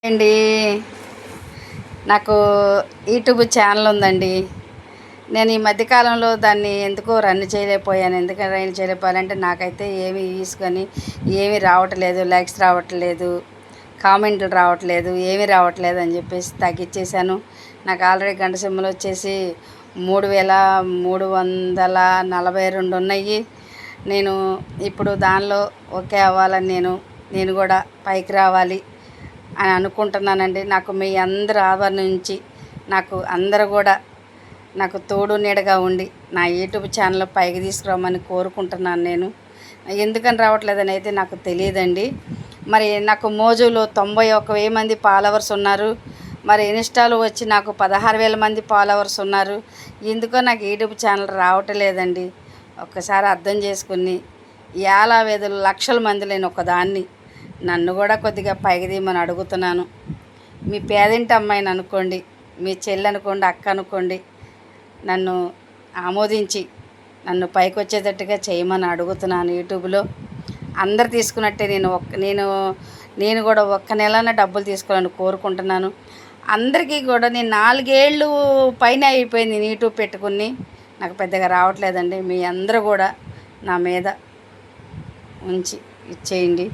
అండి, నాకు YouTube channel ఉందండి. నేను ఈ మధ్యకాలంలో దాన్ని ఎందుకో రన్ చేయలేకపోయాను. ఎందుకని రన్ చేయలేకపోయానంటే నాకైతే ఏమీ వ్యూస్ కానీ ఏమీ రావట్లేదు, లైక్స్ రావట్లేదు, కామెంట్లు రావట్లేదు, ఏమీ రావట్లేదు అని చెప్పేసి తగ్గించేశాను. నాకు ఆల్రెడీ గంట సింబల్ వచ్చేసి 3342 ఉన్నాయి. నేను ఇప్పుడు దానిలో ఓకే అవ్వాలని నేను కూడా పైకి రావాలి అని అనుకుంటున్నానండి. నాకు మీ అందరి ఆదరణ నుంచి నాకు అందరూ కూడా నాకు తోడు నీడగా ఉండి నా యూట్యూబ్ ఛానల్ పైకి తీసుకురామని కోరుకుంటున్నాను. నేను ఎందుకని రావట్లేదని అయితే నాకు తెలియదండి. మరి నాకు మోజులో 91,000 మంది ఫాలోవర్స్ ఉన్నారు. మరి ఇన్స్టాలో వచ్చి నాకు 16,000 మంది ఫాలోవర్స్ ఉన్నారు. ఎందుకో నాకు యూట్యూబ్ ఛానల్ రావట్లేదండి. ఒక్కసారి అర్థం చేసుకుని 50,000 లక్షల మంది లేని ఒకదాన్ని నన్ను కూడా కొద్దిగా పైకి తీయమని అడుగుతున్నాను. మీ పేదింటి అమ్మాయిని అనుకోండి, మీ చెల్లి అనుకోండి, అక్క అనుకోండి, నన్ను ఆమోదించి నన్ను పైకి వచ్చేటట్టుగా చేయమని అడుగుతున్నాను. యూట్యూబ్లో అందరు తీసుకున్నట్టే నేను కూడా ఒక్క నెలన డబ్బులు తీసుకోవాలని కోరుకుంటున్నాను. అందరికీ కూడా నేను 4 ఏళ్ళు పైన అయిపోయింది యూట్యూబ్ పెట్టుకుని, నాకు పెద్దగా రావట్లేదండి. మీ అందరూ కూడా నా మీద ఉంచి ఇచ్చేయండి.